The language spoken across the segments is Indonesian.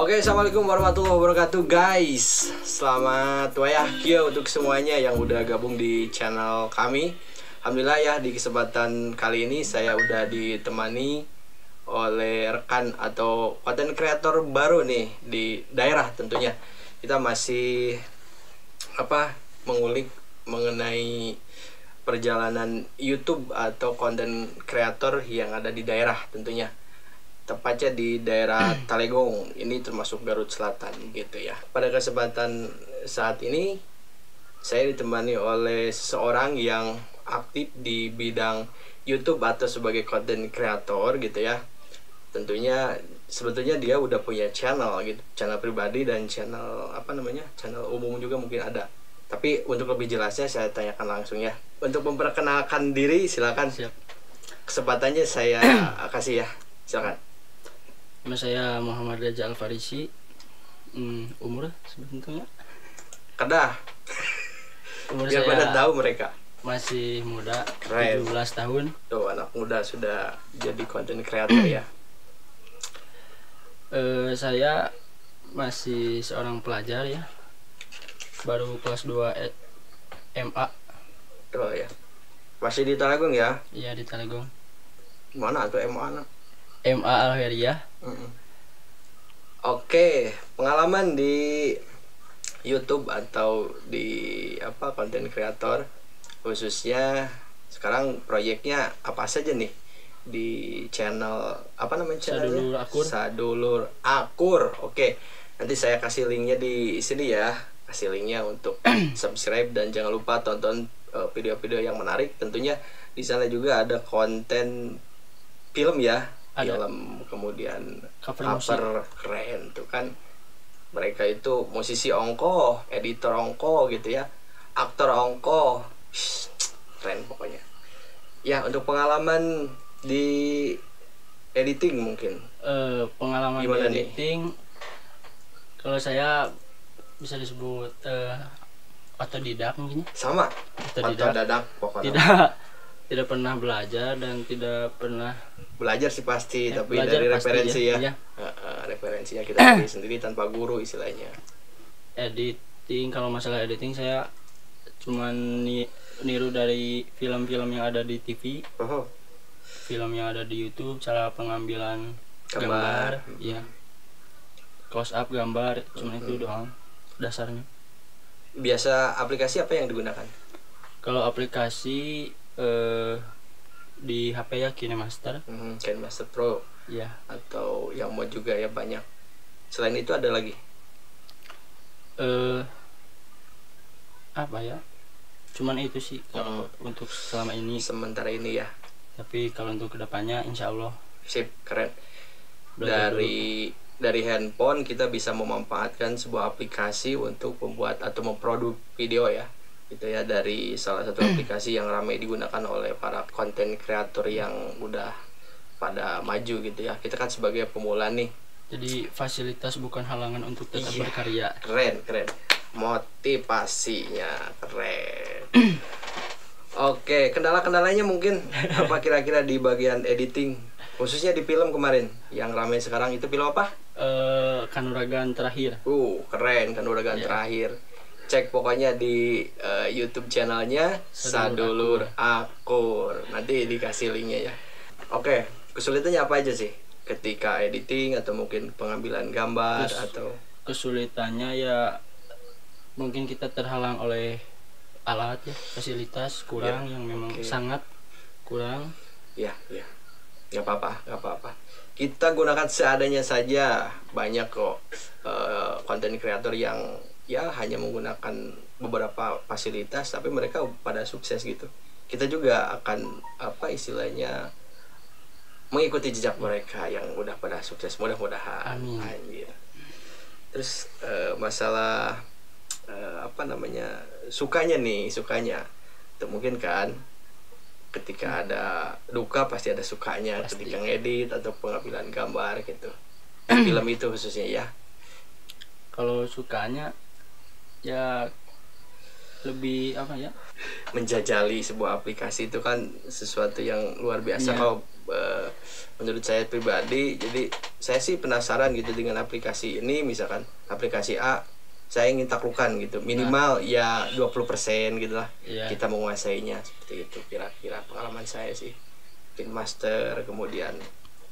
Oke, assalamualaikum warahmatullahi wabarakatuh guys. Selamat wayahkia untuk semuanya yang udah gabung di channel kami. Alhamdulillah ya, di kesempatan kali ini saya udah ditemani oleh rekan atau konten kreator baru nih di daerah tentunya. Kita masih mengulik mengenai perjalanan YouTube atau konten kreator yang ada di daerah tentunya. Tepatnya di daerah Talegong, ini termasuk Garut Selatan gitu ya. Pada kesempatan saat ini saya ditemani oleh seseorang yang aktif di bidang YouTube atau sebagai content creator gitu ya. Tentunya sebetulnya dia udah punya channel gitu, channel pribadi dan channel channel umum juga mungkin ada. Tapi untuk lebih jelasnya saya tanyakan langsung ya. Untuk memperkenalkan diri silakan. Siap. Kesempatannya saya kasih ya. Silakan. Nama saya Muhammad Reza Al-Farisi. Umur sebetulnya Kedah. umur Biar saya pada tahu mereka. masih muda. Keren. 17 tahun. Tuh anak muda sudah jadi content creator ya. Saya masih seorang pelajar ya, baru kelas 2 MA. Tuh ya. Masih di Talagung ya. Iya, di Talegong. Mana tuh MA anak? MA Al-Heriyah. Oke, pengalaman di YouTube atau di konten kreator khususnya sekarang proyeknya apa saja nih di channel channelnya? Sadulur Akur. Sadulur Akur. Oke, nanti saya kasih linknya di sini ya, kasih linknya untuk subscribe dan jangan lupa tonton video-video yang menarik. Tentunya di sana juga ada konten film ya. Ada. Film, kemudian Cover keren tuh kan. Mereka itu musisi ongko, editor ongko gitu ya, aktor ongko. Keren pokoknya ya. Untuk pengalaman di editing mungkin Pengalaman gimana di nih? editing, kalau saya bisa disebut otodidak mungkin ya. Sama otodidak pokoknya. Tidak pernah belajar dan tidak pernah Belajar sih pasti, tapi belajar dari pasti referensi ya. iya. Referensinya kita cari sendiri tanpa guru istilahnya. Editing, kalau masalah editing saya cuman niru dari film-film yang ada di TV, film yang ada di YouTube, cara pengambilan gambar, ya, close up gambar, cuman itu doang dasarnya. Biasa aplikasi apa yang digunakan? Kalau aplikasi di HP ya KineMaster. KineMaster Pro Ya, atau yang mau juga ya banyak. Selain itu ada lagi? apa ya? Cuman itu sih kalau untuk selama ini. Sementara ini ya. Tapi kalau untuk kedepannya, insya Allah. Sip, keren. Belajar Dari handphone kita bisa memanfaatkan sebuah aplikasi untuk membuat atau memproduksi video ya. Gitu ya, dari salah satu aplikasi yang ramai digunakan oleh para konten kreator yang udah pada maju gitu ya. Kita kan sebagai pemula nih. Jadi fasilitas bukan halangan untuk tetap berkarya. Keren. Motivasinya keren. Oke, kendala-kendalanya mungkin apa kira-kira di bagian editing, khususnya di film kemarin yang ramai sekarang itu film apa? Kanuragan Terakhir. Keren, Kanuragan Terakhir. Cek pokoknya di YouTube channelnya Sadulur Akur. Nanti dikasih linknya ya. Oke, kesulitannya apa aja sih ketika editing atau mungkin pengambilan gambar atau kesulitannya ya mungkin kita terhalang oleh alat ya, fasilitas kurang yang memang sangat kurang. Ya, nggak apa-apa. Kita gunakan seadanya saja. Banyak kok konten kreator yang ya hanya menggunakan beberapa fasilitas tapi mereka pada sukses gitu. Kita juga akan istilahnya mengikuti jejak mereka yang udah pada sukses, mudah-mudahan. Amin. Anjir. Terus masalah sukanya itu mungkin kan ketika ada duka pasti ada sukanya. Pasti. Ketika ngedit atau pengambilan gambar gitu. Film itu khususnya ya. Kalau sukanya ya lebih menjajali sebuah aplikasi itu kan sesuatu yang luar biasa. Kalau menurut saya pribadi, jadi saya sih penasaran gitu dengan aplikasi ini. Misalkan aplikasi A saya ingin taklukan gitu, minimal ya 20% gitu lah kita menguasainya, seperti itu kira-kira pengalaman saya sih. Pin master, kemudian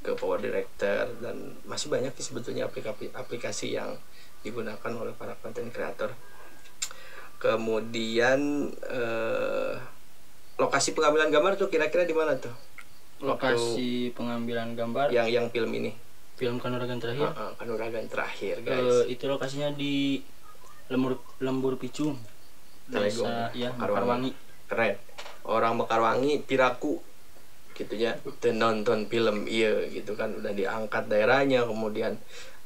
ke power director, dan masih banyak sih sebetulnya aplikasi yang digunakan oleh para content creator. Kemudian lokasi pengambilan gambar tuh kira-kira di mana tuh? Lokasi pengambilan gambar yang film ini, film Kanuragan Terakhir. Kanuragan Terakhir, guys. Itu lokasinya di Lembur Picung, desa ya Mekarwangi. Keren. Orang Mekarwangi piraku gitu ya, nonton film iya gitu kan, udah diangkat daerahnya, kemudian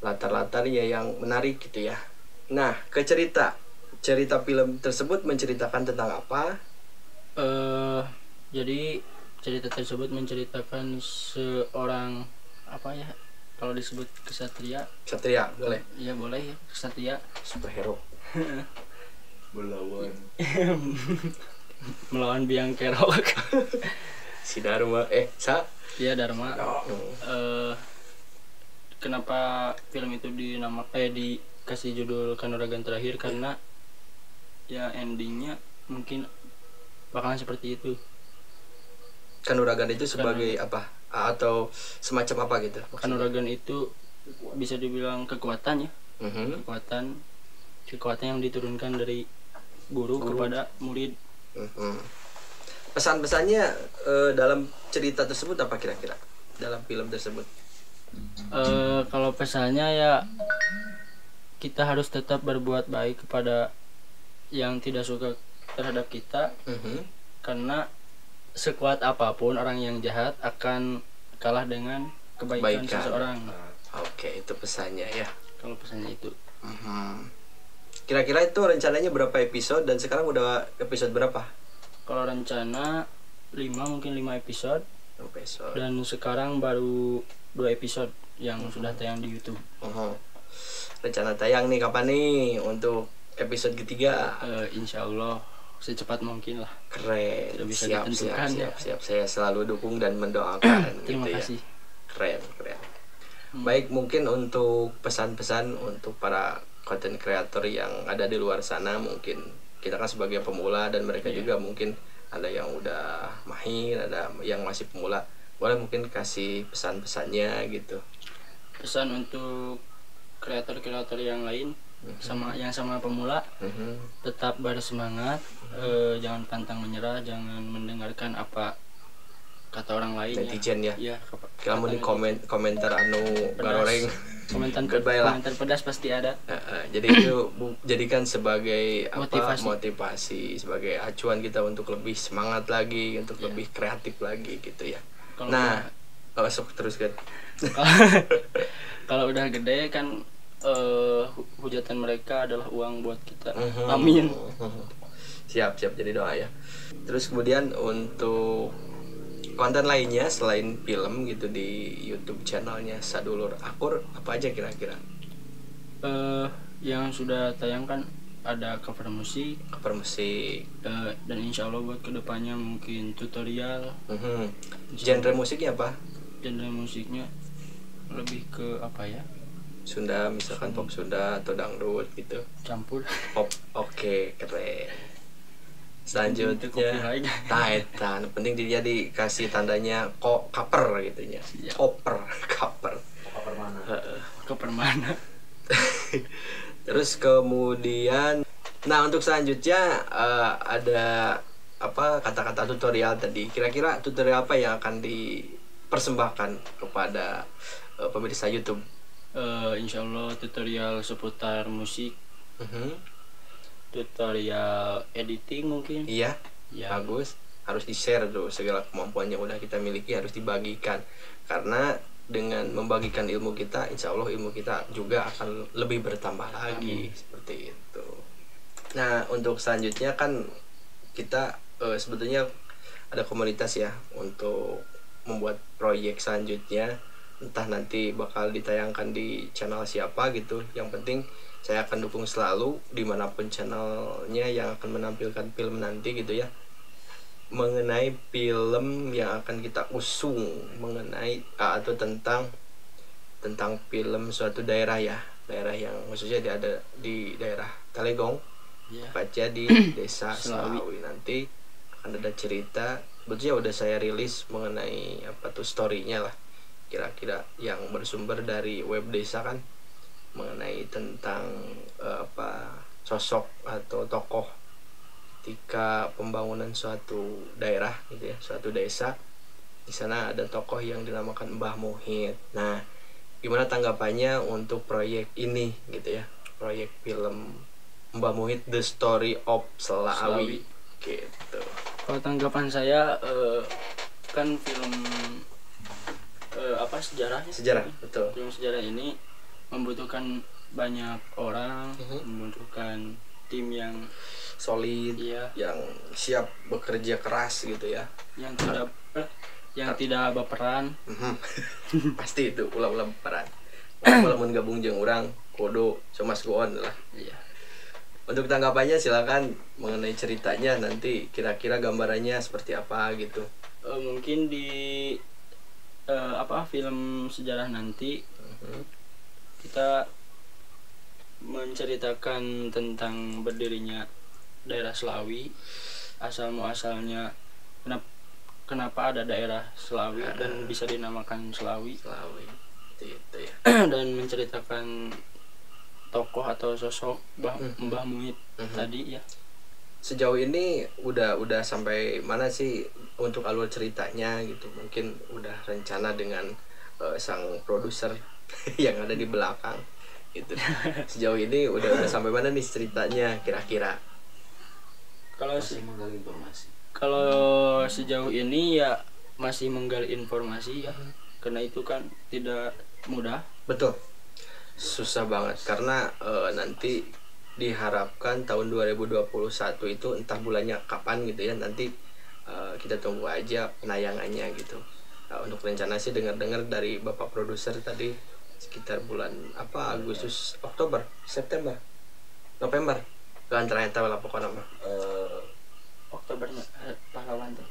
latar-latarnya yang menarik gitu ya. Nah, ke cerita film tersebut menceritakan tentang apa? Jadi cerita tersebut menceritakan seorang apa ya, kalau disebut kesatria boleh? Iya boleh ya, kesatria, superhero. melawan biang kerok. Si Dharma Iya Dharma. Kenapa film itu dikasih judul Kanuragan Terakhir? Karena ya endingnya mungkin bakalan seperti itu. Kanuragan itu sebagai apa, atau semacam apa gitu? Kanuragan itu bisa dibilang kekuatan ya. Kekuatan yang diturunkan dari guru kepada murid. Pesan-pesannya dalam cerita tersebut apa kira-kira, dalam film tersebut? Kalau pesannya ya kita harus tetap berbuat baik kepada yang tidak suka terhadap kita, karena sekuat apapun orang yang jahat akan kalah dengan kebaikan seseorang. Oke, itu pesannya ya. Kalau pesannya itu. Kira-kira itu rencananya berapa episode dan sekarang udah episode berapa? Kalau rencana 5 episode. Dan sekarang baru 2 episode yang sudah tayang di YouTube. Rencana tayang nih kapan nih untuk episode ketiga? Insya Allah secepat mungkin lah. Keren. Bisa siap. Saya selalu dukung dan mendoakan. Terima gitu kasih. Ya. Keren. Baik, mungkin untuk pesan-pesan untuk para content creator yang ada di luar sana, mungkin kita kan sebagai pemula dan mereka juga mungkin ada yang udah mahir, ada yang masih pemula, boleh mungkin kasih pesan-pesannya gitu. Pesan untuk kreator-kreator yang lain, sama pemula, tetap bersemangat, jangan pantang menyerah, jangan mendengarkan apa kata orang lain, netizen ya. Kamu di komentar anu garoreng, komentar pedas pasti ada. Jadi itu jadikan sebagai motivasi, sebagai acuan kita untuk lebih semangat lagi, untuk lebih kreatif lagi gitu ya. Sok terus kan. Kalau udah gede kan hujatan mereka adalah uang buat kita. Amin. Siap jadi doa ya. Terus kemudian untuk konten lainnya selain film gitu di YouTube channelnya Sadulur Akur, apa aja kira-kira? Yang sudah tayang kan ada cover musik, dan insya Allah buat kedepannya mungkin tutorial. Genre musiknya apa? Genre musiknya lebih ke apa ya? Sunda, misalkan pop Sunda atau dangdut gitu. Campur. Pop, oke, keren. Selanjutnya taetan, penting dia dikasih tandanya cover gitu ya. Cover mana? Terus kemudian untuk selanjutnya ada apa kata-kata tutorial tadi. Kira-kira tutorial apa yang akan dipersembahkan kepada pemirsa YouTube? Insya Allah tutorial seputar musik. Tutorial editing mungkin. Iya. Bagus. Harus di-share tuh, segala kemampuan yang udah kita miliki harus dibagikan. Karena dengan membagikan ilmu kita, insya Allah ilmu kita juga akan lebih bertambah lagi. Seperti itu. Nah, untuk selanjutnya kan kita sebetulnya ada komunitas ya untuk membuat proyek selanjutnya. entah nanti bakal ditayangkan di channel siapa gitu. Yang penting saya akan dukung selalu dimanapun channelnya yang akan menampilkan film nanti gitu ya, mengenai film yang akan kita usung, mengenai atau tentang film suatu daerah ya, daerah yang khususnya ada di daerah Talegong, tepatnya di desa Selawi. Nanti akan ada cerita, betulnya udah saya rilis mengenai apa tuh storynya lah, kira-kira yang bersumber dari web desa kan, mengenai tentang sosok atau tokoh ketika pembangunan suatu daerah gitu ya, suatu desa. Di sana ada tokoh yang dinamakan Mbah Muhid. Nah, gimana tanggapannya untuk proyek ini gitu ya, proyek film Mbah Muhid The Story of Selawi gitu. Kalau tanggapan saya kan film sejarah, betul. Film sejarah ini membutuhkan banyak orang, membutuhkan tim yang solid, yang siap bekerja keras gitu ya, yang tidak baperan. Pasti itu ulah baperan. Kalau mau gabung jeung urang kudu somas goon lah. Untuk tanggapannya silakan mengenai ceritanya, nanti kira-kira gambarannya seperti apa gitu. Mungkin di film sejarah nanti kita menceritakan tentang berdirinya daerah Selawi, asal muasalnya kenapa ada daerah Selawi dan bisa dinamakan Selawi itu ya. Dan menceritakan tokoh atau sosok Mbah Muhid tadi ya. Sejauh ini udah sampai mana sih untuk alur ceritanya gitu? Mungkin udah rencana dengan sang produser yang ada di belakang gitu. Sejauh ini udah sampai mana nih ceritanya kira-kira? Kalau sejauh ini ya masih menggali informasi ya, karena itu kan tidak mudah. Betul, susah banget karena nanti diharapkan tahun 2021 itu entah bulannya kapan gitu ya, nanti kita tunggu aja penayangannya gitu. Untuk rencana sih dengar-dengar dari bapak produser tadi sekitar bulan Agustus, Oktober, September, November kan terakhir tahu lah pokoknya mah. Oktobernya pahlawan tuh.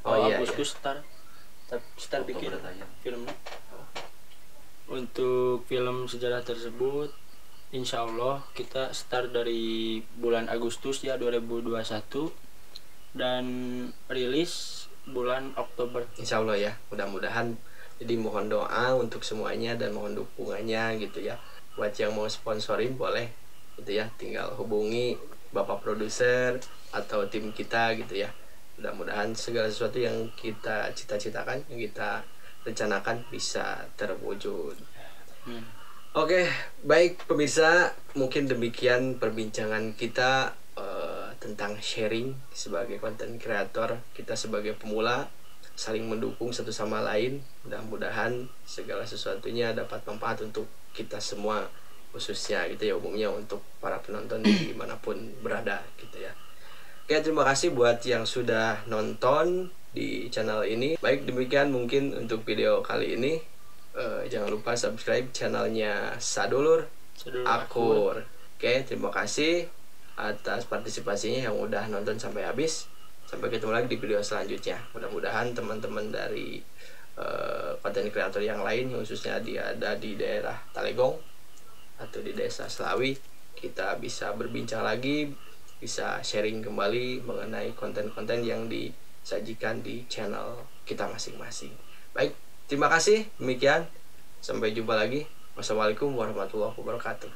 Agustus start bikin filmnya. Untuk film sejarah tersebut insya Allah kita start dari bulan Agustus ya 2021 dan rilis bulan Oktober insya Allah ya, mudah-mudahan. Jadi mohon doa untuk semuanya dan mohon dukungannya gitu ya. Buat yang mau sponsorin boleh gitu ya, tinggal hubungi bapak produser atau tim kita gitu ya. Mudah-mudahan segala sesuatu yang kita cita-citakan, yang kita rencanakan bisa terwujud. Oke, baik pemirsa, mungkin demikian perbincangan kita tentang sharing sebagai konten kreator, kita sebagai pemula saling mendukung satu sama lain. Mudah-mudahan segala sesuatunya dapat manfaat untuk kita semua, khususnya gitu ya, umumnya untuk para penonton dimanapun berada gitu ya. Oke, terima kasih buat yang sudah nonton di channel ini. Baik, demikian mungkin untuk video kali ini. Jangan lupa subscribe channelnya Sadulur Akur. Oke, terima kasih atas partisipasinya yang udah nonton sampai habis. Sampai ketemu lagi di video selanjutnya. Mudah-mudahan teman-teman dari konten kreator yang lain, khususnya dia ada di daerah Talegong atau di desa Selawi, kita bisa berbincang lagi, bisa sharing kembali mengenai konten-konten yang disajikan di channel kita masing-masing. Baik, terima kasih. Demikian, sampai jumpa lagi. Wassalamualaikum warahmatullahi wabarakatuh.